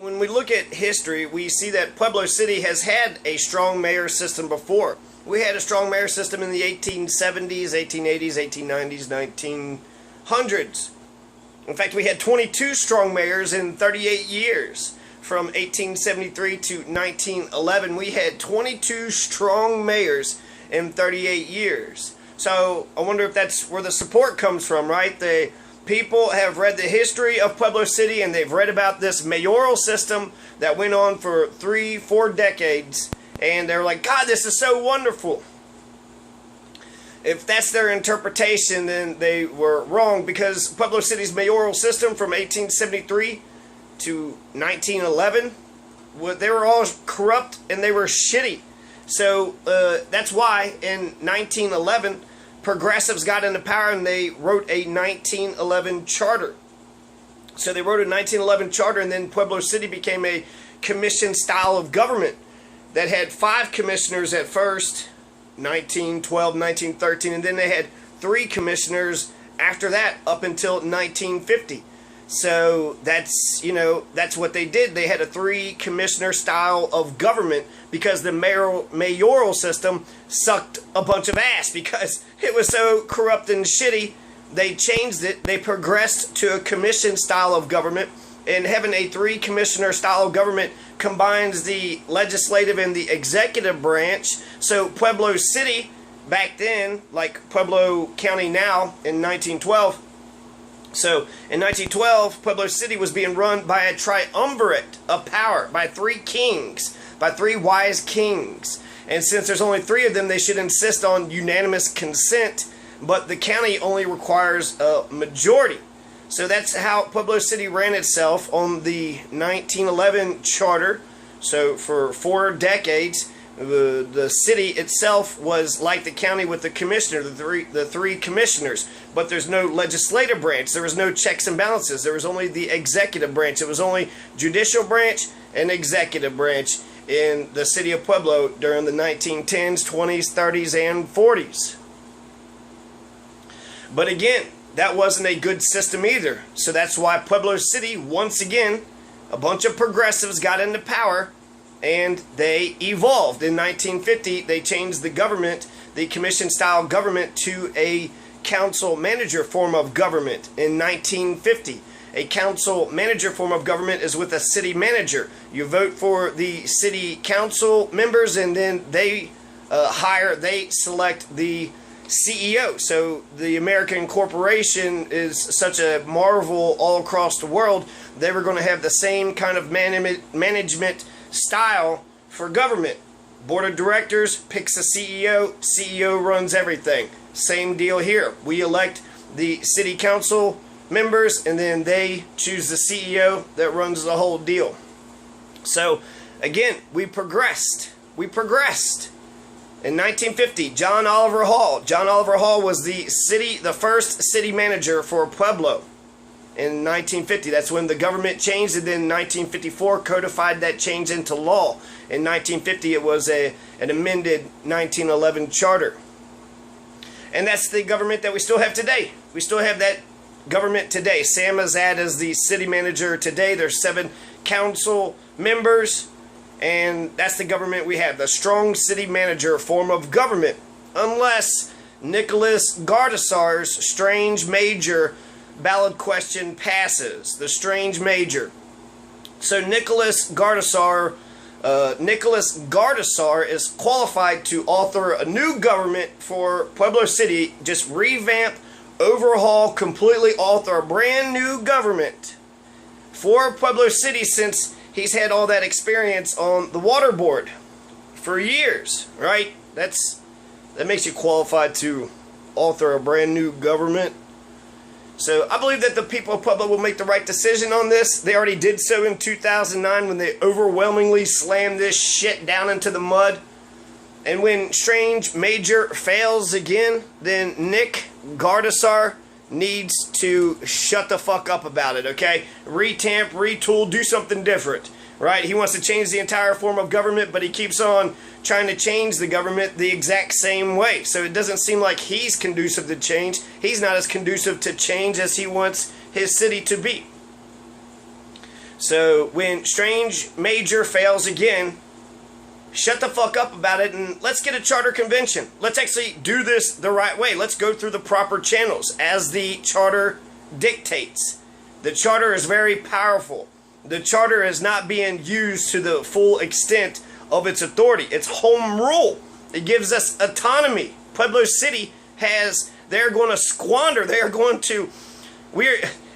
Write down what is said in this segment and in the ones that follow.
when we look at history, we see that Pueblo City has had a strong mayor system before. We had a strong mayor system in the 1870s, 1880s, 1890s, 1900s. In fact, we had 22 strong mayors in 38 years. From 1873 to 1911, we had 22 strong mayors in 38 years. So I wonder if that's where the support comes from, right? The people have read the history of Pueblo City, and they've read about this mayoral system that went on for 3-4 decades, and they're like, God, this is so wonderful. If that's their interpretation, then they were wrong, because Pueblo City's mayoral system from 1873 to 1911, they were all corrupt and they were shitty. So that's why in 1911 progressives got into power and they wrote a 1911 charter. So they wrote a 1911 charter, and then Pueblo City became a commission style of government that had 5 commissioners at first, 1912, 1913, and then they had 3 commissioners after that up until 1950. So that's, that's what they did. They had a 3-commissioner style of government because the mayoral system sucked a bunch of ass because it was so corrupt and shitty. They changed it. They progressed to a commission style of government, and having a 3-commissioner style of government combines the legislative and the executive branch. So Pueblo City back then, like Pueblo County now in 1912, so in 1912, Pueblo City was being run by a triumvirate of power, by 3 kings, by 3 wise kings. And since there's only 3 of them, they should insist on unanimous consent, but the county only requires a majority. So that's how Pueblo City ran itself on the 1911 charter. So for 4 decades, the city itself was like the county with the commissioner, the three commissioners, but there's no legislative branch. There was no checks and balances. There was only the executive branch. It was only judicial branch and executive branch in the city of Pueblo during the 1910s, 20s, 30s, and 40s. But again, that wasn't a good system either. So that's why Pueblo City, once again, a bunch of progressives got into power, and they evolved. In 1950, they changed the government, the commission-style government, to a council-manager form of government in 1950. A council-manager form of government is with a city manager. You vote for the city council members, and then they select the CEO. So the American corporation is such a marvel all across the world. They were going to have the same kind of management style for government. Board of directors picks a CEO. CEO runs everything. Same deal here. We elect the city council members, and then they choose the CEO that runs the whole deal. So again, we progressed. In 1950, John Oliver Hall. John Oliver Hall was the first city manager for Pueblo. In 1950, that's when the government changed, and then 1954 codified that change into law. In 1950, it was an amended 1911 charter. And that's the government that we still have today. We still have that government today. Sam Azad is the city manager today. There's 7 council members, and that's the government we have, the strong city manager form of government, unless Nicholas Gardasar's strange major ballot question passes. The strange major. So Nicholas Gardasar is qualified to author a new government for Pueblo City. Just revamp, overhaul, completely alter a brand new government for Pueblo City, since he's had all that experience on the water board for years, right? That makes you qualified to author a brand new government. So I believe that the people of Pueblo will make the right decision on this. They already did so in 2009 when they overwhelmingly slammed this shit down into the mud. And when Strange Major fails again, then Nick Gardasar needs to shut the fuck up about it, okay? Retamp, retool, do something different, right? He wants to change the entire form of government, but he keeps on trying to change the government the exact same way. So it doesn't seem like he's conducive to change. He's not as conducive to change as he wants his city to be. So when Strange Major fails again, shut the fuck up about it and let's get a charter convention. Let's actually do this the right way. Let's go through the proper channels as the charter dictates. The charter is very powerful. The charter is not being used to the full extent of its authority. It's home rule. It gives us autonomy. Pueblo City has, they're going to squander. They are going to,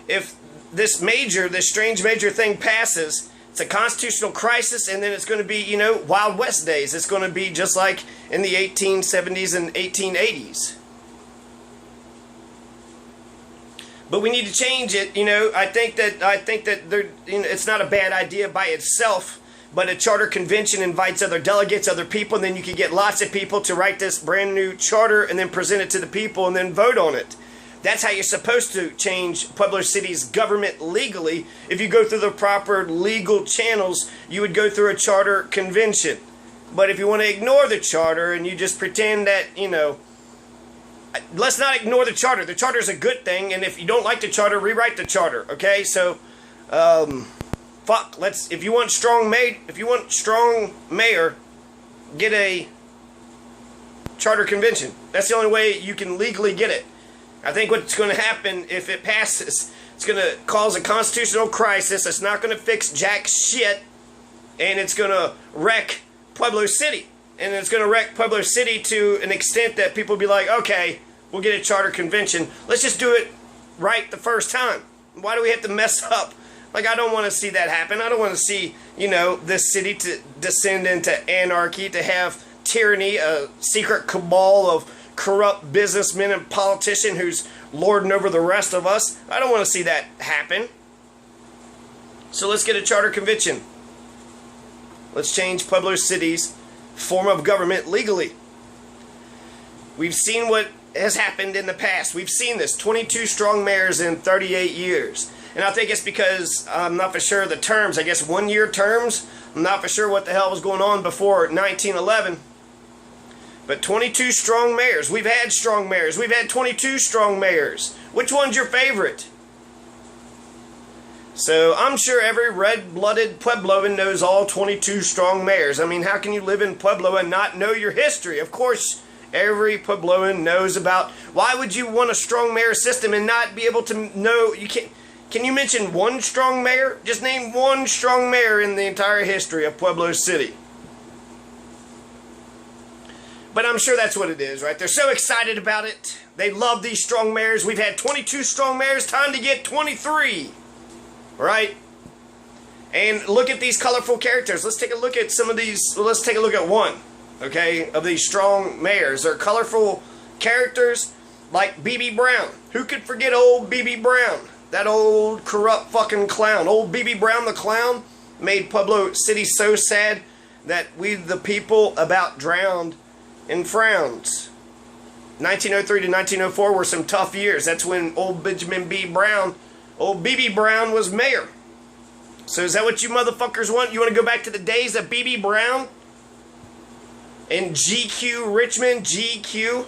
if this Strange Major thing passes, it's a constitutional crisis, and then it's going to be, you know, Wild West days. It's going to be just like in the 1870s and 1880s. But we need to change it. You know, I think that there, you know, it's not a bad idea by itself, but a charter convention invites other delegates, other people, and then you can get lots of people to write this brand new charter and then present it to the people and then vote on it. That's how you're supposed to change Pueblo City's government legally. If you go through the proper legal channels, you would go through a charter convention. But if you want to ignore the charter and you just pretend that, you know, let's not ignore the charter. The charter is a good thing, and if you don't like the charter, rewrite the charter. Okay, so fuck. If you want strong mayor, get a charter convention. That's the only way you can legally get it. I think what's going to happen if it passes, it's going to cause a constitutional crisis. It's not going to fix jack shit, and it's going to wreck Pueblo City. And it's going to wreck Pueblo City to an extent that people will be like, okay, we'll get a charter convention. Let's just do it right the first time. Why do we have to mess up? Like, I don't want to see that happen. I don't want to see, you know, this city to descend into anarchy, to have tyranny, a secret cabal of corrupt businessmen and politicians who's lording over the rest of us. I don't want to see that happen. So let's get a charter convention. Let's change Pueblo City's form of government legally. We've seen what has happened in the past. We've seen this. 22 strong mayors in 38 years. And I think it's because I'm not for sure the terms. I guess 1-year terms. I'm not for sure what the hell was going on before 1911. But 22 strong mayors. We've had strong mayors. We've had 22 strong mayors. Which one's your favorite? So I'm sure every red-blooded Puebloan knows all 22 strong mayors. I mean, how can you live in Pueblo and not know your history? Of course, every Puebloan knows about. Why would you want a strong mayor system and not be able to know? You can't. Can you mention one strong mayor? Just name one strong mayor in the entire history of Pueblo City. But I'm sure that's what it is, right? They're so excited about it. They love these strong mayors. We've had 22 strong mayors. Time to get 23. Right? And look at these colorful characters. Let's take a look at some of these. Well, let's take a look at one, okay, of these strong mayors. They're colorful characters like B.B. Brown. Who could forget old B.B. Brown? That old corrupt fucking clown. Old B.B. Brown the clown made Pueblo City so sad that we the people about drowned in frowns. 1903 to 1904 were some tough years. That's when old Benjamin B. Brown, old B.B. Brown was mayor. So is that what you motherfuckers want? You want to go back to the days of B.B. Brown? And GQ Richmond? GQ?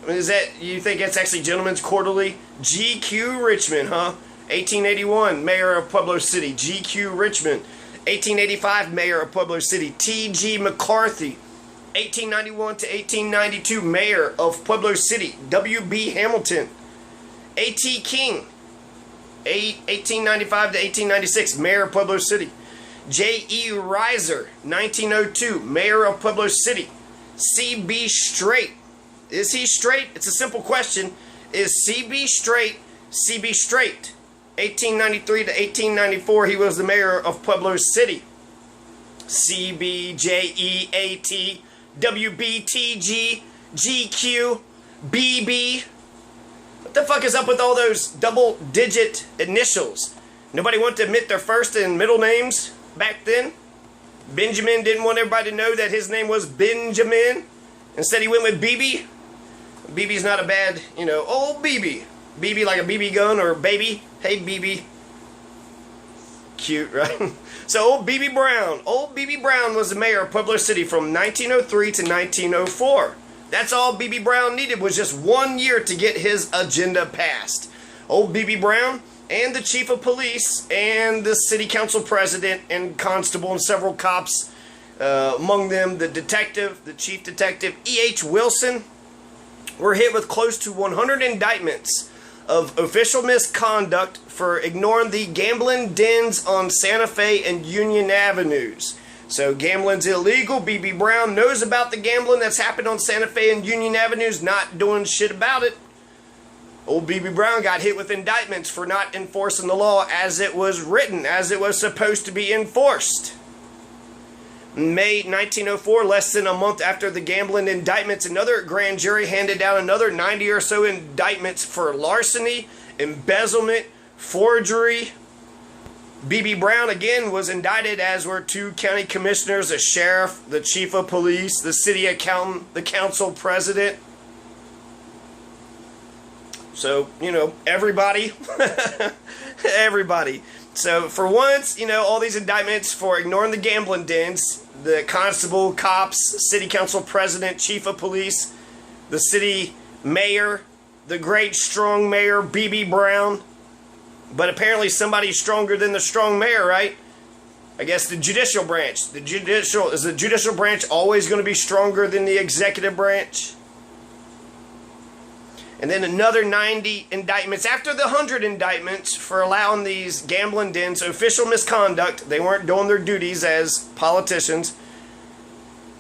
Is that, you think that's actually Gentleman's Quarterly? GQ Richmond, huh? 1881, mayor of Pueblo City. GQ Richmond. 1885, mayor of Pueblo City. T.G. McCarthy. 1891 to 1892, mayor of Pueblo City. W.B. Hamilton. A.T. King. 1895 to 1896, mayor of Pueblo City. J.E. Reiser, 1902, mayor of Pueblo City. C.B. Straight. Is he straight? It's a simple question. Is C.B. Straight C.B. Straight? 1893 to 1894, he was the mayor of Pueblo City. C.B. J.E.A.T. W.B.T.G. G.Q. B.B. What the fuck is up with all those double-digit initials? Nobody wanted to admit their first and middle names back then? Benjamin didn't want everybody to know that his name was Benjamin. Instead he went with BB. BB's not a bad, you know, old BB. BB like a BB gun or baby. Hey BB. Cute, right? So old BB Brown. Old BB Brown was the mayor of Pueblo City from 1903 to 1904. That's all B.B. Brown needed, was just 1 year to get his agenda passed. Old B.B. Brown and the chief of police and the city council president and constable and several cops, among them the detective, the chief detective, E.H. Wilson, were hit with close to 100 indictments of official misconduct for ignoring the gambling dens on Santa Fe and Union Avenues. So gambling's illegal. B.B. Brown knows about the gambling that's happened on Santa Fe and Union Avenues, not doing shit about it. Old B.B. Brown got hit with indictments for not enforcing the law as it was written, as it was supposed to be enforced. In May 1904, less than a month after the gambling indictments, another grand jury handed down another 90 or so indictments for larceny, embezzlement, forgery. B.B. Brown again was indicted, as were 2 county commissioners, a sheriff, the chief of police, the city accountant, the council president. So, you know, everybody. Everybody. So, for once, you know, all these indictments for ignoring the gambling dens, the constable, cops, city council president, chief of police, the city mayor, the great strong mayor, B.B. Brown. But apparently somebody's stronger than the strong mayor, right? I guess the judicial branch. Is the judicial branch always going to be stronger than the executive branch? And then another 90 indictments after the 100 indictments for allowing these gambling dens official misconduct. They weren't doing their duties as politicians,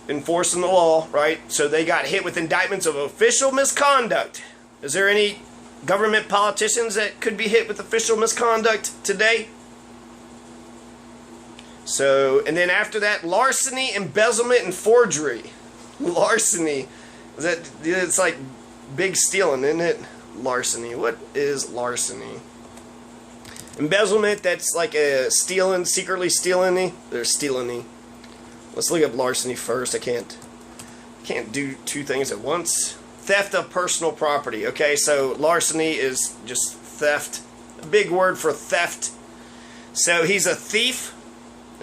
enforcing the law, right? So they got hit with indictments of official misconduct. Is there any government politicians that could be hit with official misconduct today? So, and then after that, larceny, embezzlement, and forgery. Larceny. It's like big stealing, isn't it? Larceny. What is larceny? Embezzlement, that's like a stealing, secretly stealing. There's stealing. Let's look up larceny first. I can't do 2 things at once. Theft of personal property. Okay, so larceny is just theft. A big word for theft. So he's a thief.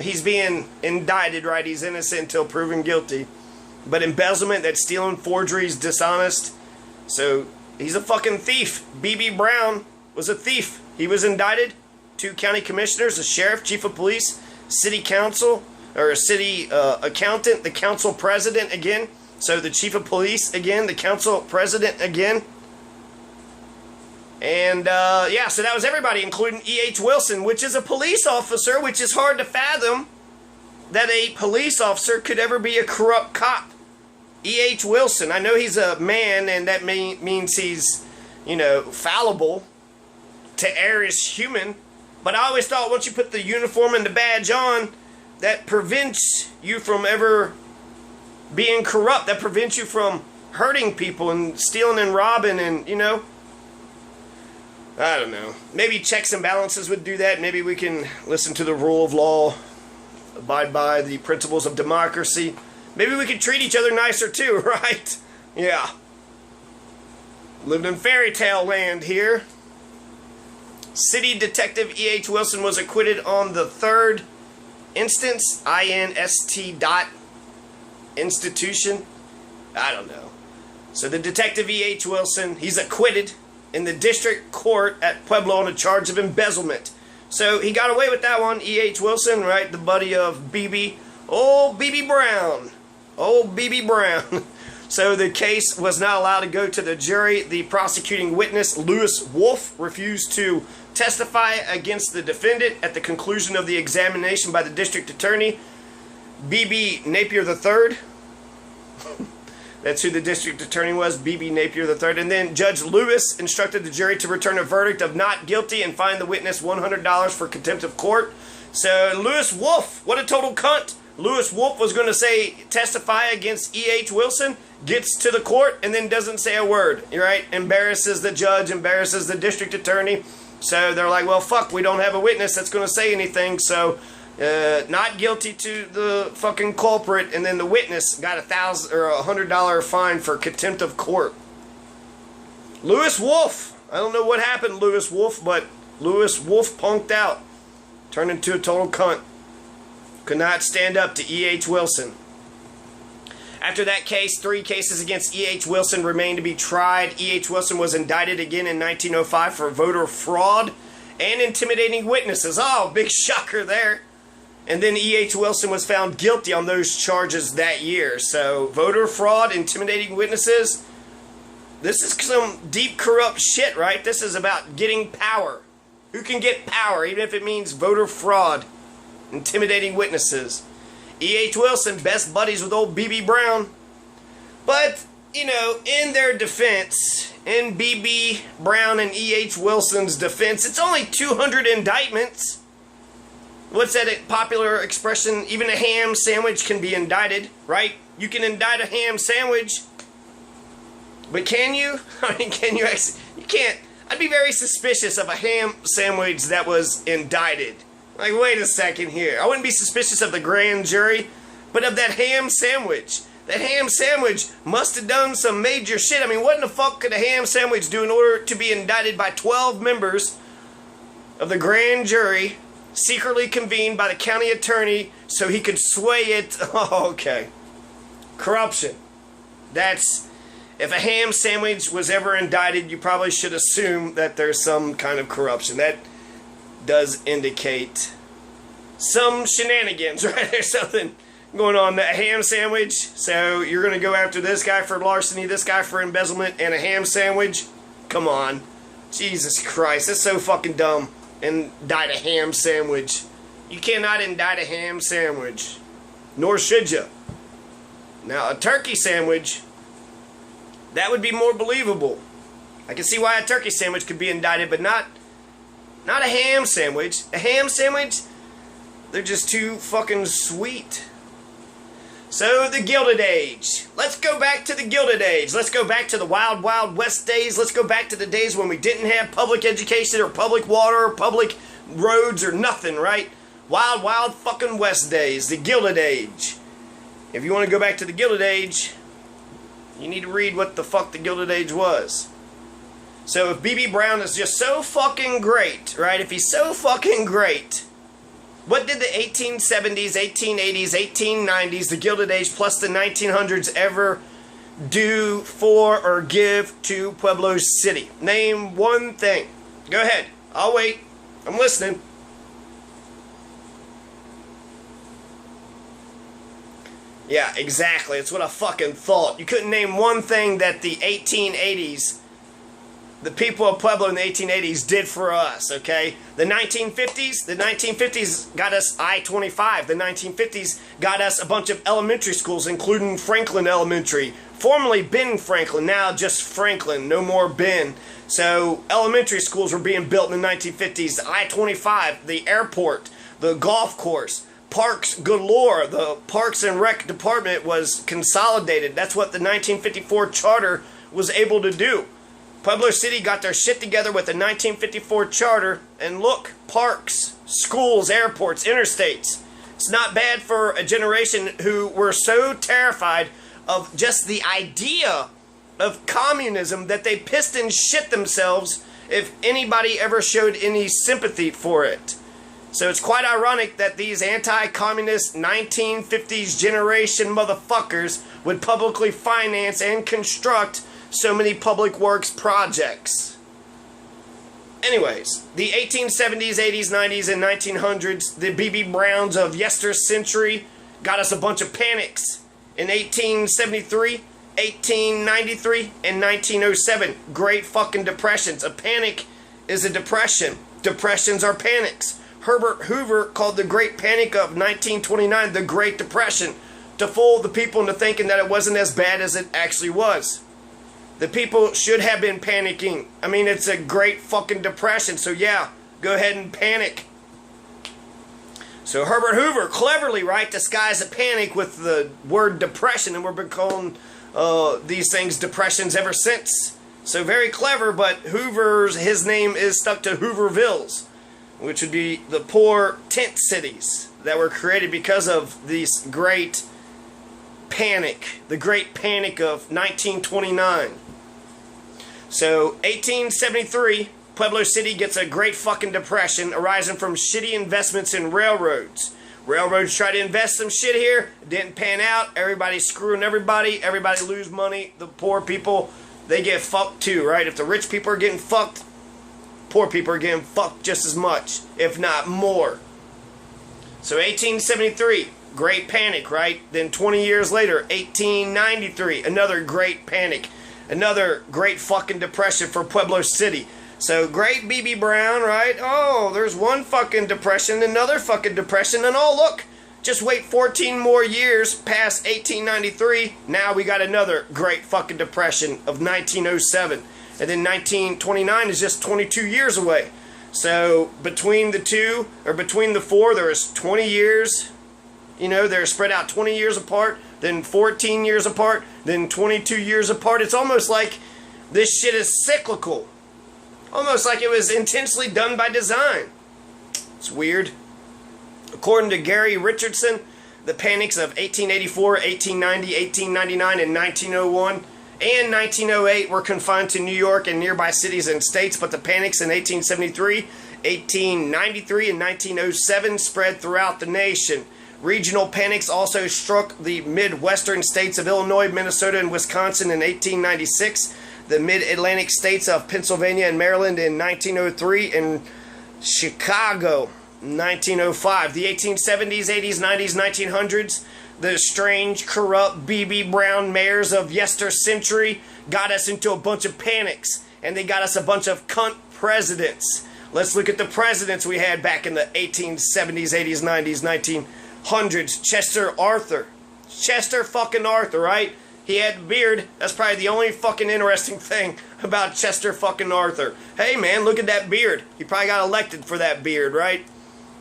He's being indicted, right? He's innocent until proven guilty. But embezzlement, that's stealing, forgery, is dishonest. So he's a fucking thief. B.B. Brown was a thief. He was indicted. 2 county commissioners, a sheriff, chief of police, city council, or a city accountant, the council president again. So the chief of police again, the council president again. And yeah, so that was everybody, including E.H. Wilson, which is a police officer, which is hard to fathom that a police officer could ever be a corrupt cop. E.H. Wilson, I know he's a man, and that means he's, you know, fallible. To err is human. But I always thought once you put the uniform and the badge on, that prevents you from ever being corrupt. That prevents you from hurting people and stealing and robbing and, you know. I don't know. Maybe checks and balances would do that. Maybe we can listen to the rule of law, abide by the principles of democracy. Maybe we could treat each other nicer too, right? Yeah. Living in fairy tale land here. City Detective E.H. Wilson was acquitted on the 3rd instance. INST dot institution. I don't know. So the Detective E.H. Wilson, he's acquitted in the district court at Pueblo on a charge of embezzlement. So he got away with that one, E.H. Wilson, right? The buddy of B.B. Old B.B. Brown. Old B.B. Brown. So the case was not allowed to go to the jury. The prosecuting witness, Lewis Wolf, refused to testify against the defendant at the conclusion of the examination by the district attorney. B.B. Napier III. That's who the district attorney was, B.B. Napier III. And then Judge Lewis instructed the jury to return a verdict of not guilty and fine the witness $100 for contempt of court. So Lewis Wolf, what a total cunt. Lewis Wolf was going to testify against E.H. Wilson, gets to the court, and then doesn't say a word, right? Embarrasses the judge, embarrasses the district attorney. So they're like, well, fuck, we don't have a witness that's going to say anything, so not guilty to the fucking culprit, and then the witness got $1,000 or $100 fine for contempt of court. Lewis Wolf. I don't know what happened, Lewis Wolf, but Lewis Wolf punked out. Turned into a total cunt. Could not stand up to E.H. Wilson. After that case, 3 cases against E.H. Wilson remained to be tried. E.H. Wilson was indicted again in 1905 for voter fraud and intimidating witnesses. Oh, big shocker there. And then E.H. Wilson was found guilty on those charges that year. So, voter fraud, intimidating witnesses. This is some deep corrupt shit, right? This is about getting power. Who can get power, even if it means voter fraud, intimidating witnesses. E.H. Wilson, best buddies with old B.B. Brown. But, you know, in their defense, in B.B. Brown and E.H. Wilson's defense, it's only 200 indictments. What's that popular expression? Even a ham sandwich can be indicted, right? You can indict a ham sandwich. But can you? I mean, can you actually? You can't. I'd be very suspicious of a ham sandwich that was indicted. Like, wait a second here. I wouldn't be suspicious of the grand jury, but of that ham sandwich. That ham sandwich must have done some major shit. I mean, what in the fuck could a ham sandwich do in order to be indicted by 12 members of the grand jury, secretly convened by the county attorney so he could sway it? Oh, okay. Corruption. That's... If a ham sandwich was ever indicted, you probably should assume that there's some kind of corruption. That does indicate some shenanigans, right? There's something going on. That ham sandwich, so you're going to go after this guy for larceny, this guy for embezzlement, and a ham sandwich? Come on. Jesus Christ, that's so fucking dumb. Indict a ham sandwich. You cannot indict a ham sandwich. Nor should you. Now, a turkey sandwich... that would be more believable. I can see why a turkey sandwich could be indicted, but not a ham sandwich. A ham sandwich, they're just too fucking sweet. So, the Gilded Age. Let's go back to the Gilded Age. Let's go back to the Wild Wild West days. Let's go back to the days when we didn't have public education or public water or public roads or nothing, right? Wild Wild fucking West days. The Gilded Age. If you want to go back to the Gilded Age... you need to read what the fuck the Gilded Age was. So if B.B. Brown is just so fucking great, right? If he's so fucking great, what did the 1870s, 1880s, 1890s, the Gilded Age, plus the 1900s ever do for or give to Pueblo City? Name one thing. Go ahead. I'll wait. I'm listening. Yeah, exactly. It's what I fucking thought. You couldn't name one thing that the 1880s, the people of Pueblo in the 1880s did for us, okay? The 1950s got us I-25. The 1950s got us a bunch of elementary schools, including Franklin Elementary. Formerly Ben Franklin, now just Franklin, no more Ben. So elementary schools were being built in the 1950s. I-25, the airport, the golf course. Parks galore. The Parks and Rec department was consolidated. That's what the 1954 charter was able to do. Pueblo City got their shit together with the 1954 charter, and look, parks, schools, airports, interstates. It's not bad for a generation who were so terrified of just the idea of communism that they pissed and shit themselves if anybody ever showed any sympathy for it. So it's quite ironic that these anti-communist 1950s generation motherfuckers would publicly finance and construct so many public works projects. Anyways, the 1870s, 80s, 90s, and 1900s, the B.B. Browns of yester-century got us a bunch of panics. In 1873, 1893, and 1907, great fucking depressions. A panic is a depression. Depressions are panics. Herbert Hoover called the Great Panic of 1929 the Great Depression to fool the people into thinking that it wasn't as bad as it actually was. The people should have been panicking. I mean, it's a great fucking depression, so yeah, go ahead and panic. So Herbert Hoover cleverly, right, disguised a panic with the word depression, and we've been calling these things depressions ever since. So very clever, but his name is stuck to Hoovervilles, which would be the poor tent cities that were created because of this great panic, the Great Panic of 1929. So, 1873, Pueblo City gets a great fucking depression arising from shitty investments in railroads. Railroads try to invest some shit here, it didn't pan out, everybody's screwing everybody lose money, the poor people, they get fucked too, right? If the rich people are getting fucked, poor people are getting fucked just as much, if not more. So 1873, Great Panic, right? Then 20 years later, 1893, another Great Panic. Another great fucking depression for Pueblo City. So great BB Brown, right? Oh, there's one fucking depression, another fucking depression, and oh look, just wait 14 more years past 1893, now we got another great fucking depression of 1907. And then 1929 is just 22 years away. So between the two, or between the four, there is 20 years. You know, they're spread out 20 years apart, then 14 years apart, then 22 years apart. It's almost like this shit is cyclical. Almost like it was intentionally done by design. It's weird. According to Gary Richardson, the panics of 1884, 1890, 1899, and 1901 and 1908 were confined to New York and nearby cities and states, but the panics in 1873, 1893, and 1907 spread throughout the nation. Regional panics also struck the Midwestern states of Illinois, Minnesota, and Wisconsin in 1896, the Mid-Atlantic states of Pennsylvania and Maryland in 1903, and Chicago 1905. The 1870s, 80s, 90s, 1900s, the strange, corrupt BB Brown mayors of yester-century got us into a bunch of panics, and they got us a bunch of cunt presidents. Let's look at the presidents we had back in the 1870s, 80s, 90s, 1900s. Chester Arthur. Chester fucking Arthur, right? He had a beard. That's probably the only fucking interesting thing about Chester fucking Arthur. Hey man, look at that beard. He probably got elected for that beard, right?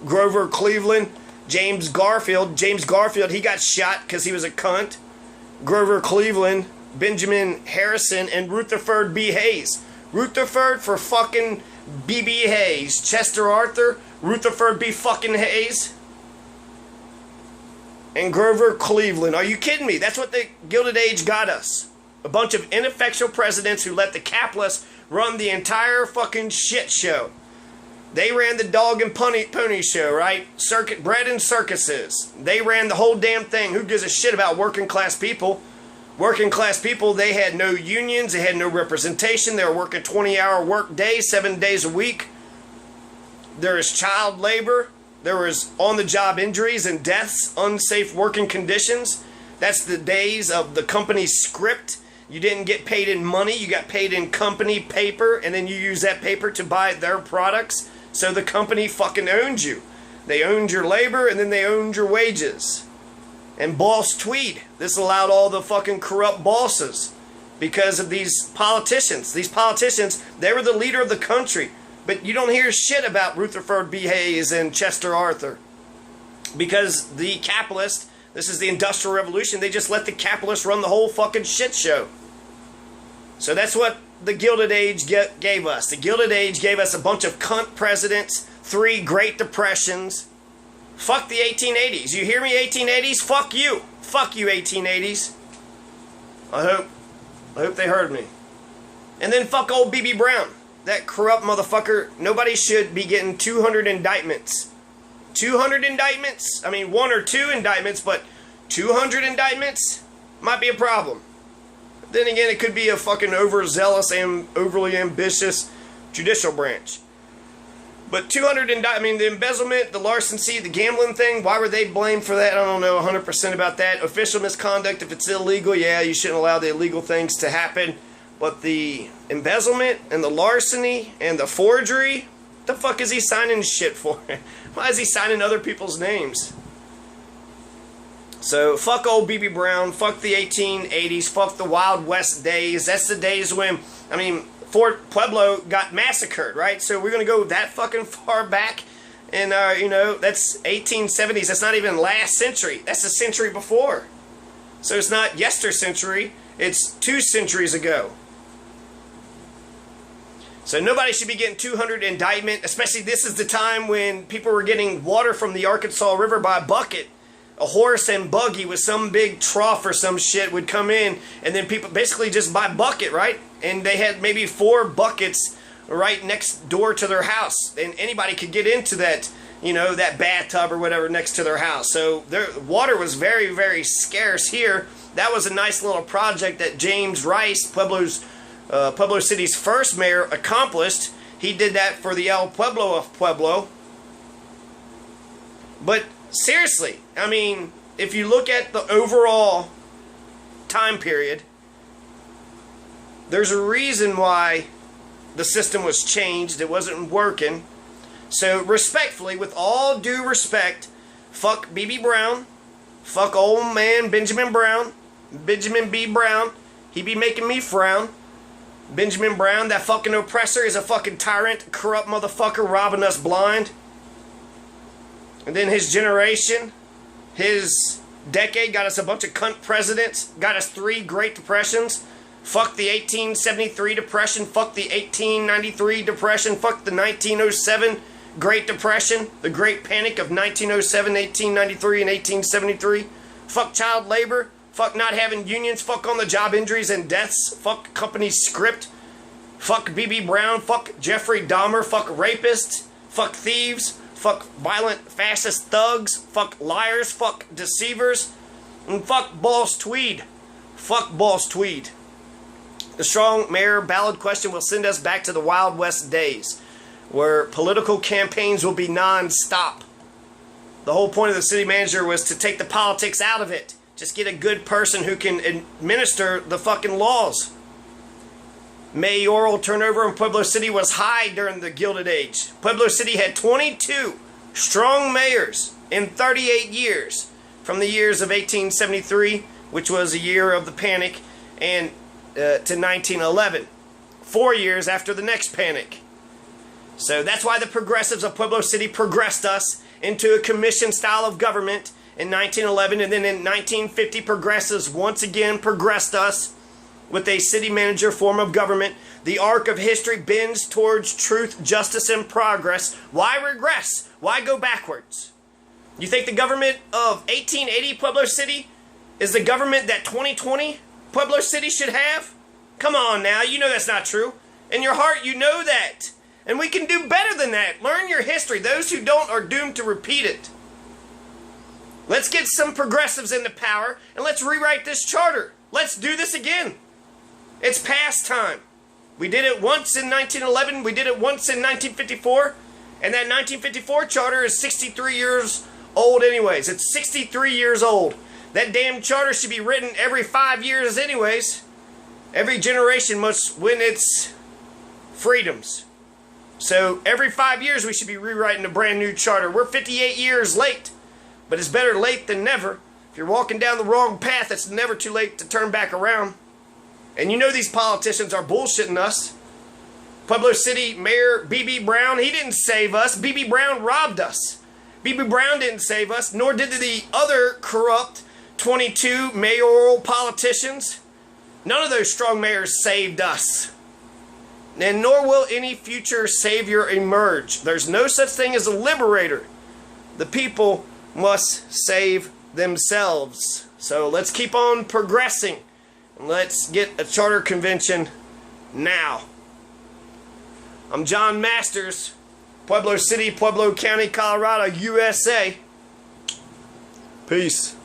Grover Cleveland. James Garfield. James Garfield, he got shot because he was a cunt. Grover Cleveland. Benjamin Harrison. And Rutherford B. Hayes. Rutherford for fucking B.B. Hayes. Chester Arthur. Rutherford B. fucking Hayes. And Grover Cleveland. Are you kidding me? That's what the Gilded Age got us. A bunch of ineffectual presidents who let the capitalists run the entire fucking shit show. They ran the dog and pony show, right? Bread and circuses. They ran the whole damn thing. Who gives a shit about working class people? Working class people, they had no unions. They had no representation. They were working 20-hour work days, 7 days a week. There is child labor. There was on-the-job injuries and deaths, unsafe working conditions. That's the days of the company script. You didn't get paid in money. You got paid in company paper, and then you use that paper to buy their products. So the company fucking owned you. They owned your labor, and then they owned your wages. And Boss Tweed. This allowed all the fucking corrupt bosses because of these politicians. These politicians, they were the leader of the country. But you don't hear shit about Rutherford B. Hayes and Chester Arthur. Because the capitalists, this is the Industrial Revolution, they just let the capitalists run the whole fucking shit show. So that's what the Gilded Age gave us. The Gilded Age gave us a bunch of cunt presidents, 3 Great Depressions. Fuck the 1880s. You hear me, 1880s? Fuck you. Fuck you, 1880s. I hope they heard me. And then fuck old BB Brown. That corrupt motherfucker. Nobody should be getting 200 indictments. 200 indictments? I mean, 1 or 2 indictments, but 200 indictments might be a problem. Then again, it could be a fucking overzealous and overly ambitious judicial branch. But 200 indictments, I mean, the embezzlement, the larceny, the gambling thing, why were they blamed for that? I don't know 100% about that. Official misconduct, if it's illegal, yeah, you shouldn't allow the illegal things to happen. But the embezzlement and the larceny and the forgery, what the fuck is he signing shit for? Why is he signing other people's names? So, fuck old BB Brown, fuck the 1880s, fuck the Wild West days. That's the days when, I mean, Fort Pueblo got massacred, right? So we're going to go that fucking far back. And, you know, that's 1870s. That's not even last century. That's the century before. So it's not yester-century. It's 2 centuries ago. So nobody should be getting 200 indictment, especially this is the time when people were getting water from the Arkansas River by a bucket. A horse and buggy with some big trough or some shit would come in, and then people basically just buy bucket, right? And they had maybe 4 buckets right next door to their house, and anybody could get into that, you know, that bathtub or whatever next to their house. So their water was very, very scarce here. That was a nice little project that James Rice, Pueblo City's first mayor, accomplished. He did that for the El Pueblo of Pueblo. But seriously, I mean, if you look at the overall time period, there's a reason why the system was changed. It wasn't working. So respectfully, with all due respect, fuck B.B. Brown, fuck old man Benjamin Brown, Benjamin B. Brown. He be making me frown. Benjamin Brown, that fucking oppressor, is a fucking tyrant, corrupt motherfucker robbing us blind. And then his generation, his decade got us a bunch of cunt presidents, got us 3 Great Depressions. Fuck the 1873 Depression, fuck the 1893 Depression, fuck the 1907 Great Depression, the Great Panic of 1907, 1893, and 1873. Fuck child labor, fuck not having unions, fuck on-the-job injuries and deaths, fuck company script, fuck B.B. Brown, fuck Jeffrey Dahmer, fuck rapists, fuck thieves, fuck violent fascist thugs, fuck liars, fuck deceivers, and fuck Boss Tweed. Fuck Boss Tweed. The strong mayor ballot question will send us back to the Wild West days, where political campaigns will be non-stop. The whole point of the city manager was to take the politics out of it. Just get a good person who can administer the fucking laws. Mayoral turnover in Pueblo City was high during the Gilded Age. Pueblo City had 22 strong mayors in 38 years, from the years of 1873, which was a year of the panic, and to 1911, 4 years after the next panic. So that's why the progressives of Pueblo City progressed us into a commission style of government in 1911, and then in 1950 progressives once again progressed us with a city manager form of government. The arc of history bends towards truth, justice, and progress. Why regress? Why go backwards? You think the government of 1880 Pueblo City is the government that 2020 Pueblo City should have? Come on now, you know that's not true. In your heart, you know that. And we can do better than that. Learn your history. Those who don't are doomed to repeat it. Let's get some progressives into power, and let's rewrite this charter. Let's do this again. It's past time. We did it once in 1911. We did it once in 1954. And that 1954 charter is 63 years old anyways. It's 63 years old. That damn charter should be written every 5 years anyways. Every generation must win its freedoms. So every 5 years we should be rewriting a brand new charter. We're 58 years late. But it's better late than never. If you're walking down the wrong path, it's never too late to turn back around. And you know these politicians are bullshitting us. Pueblo City Mayor B.B. Brown, he didn't save us. B.B. Brown robbed us. B.B. Brown didn't save us, nor did the other corrupt 22 mayoral politicians. None of those strong mayors saved us. And nor will any future savior emerge. There's no such thing as a liberator. The people must save themselves. So let's keep on progressing. Let's get a charter convention now. I'm John Masters, Pueblo City, Pueblo County, Colorado, USA. Peace.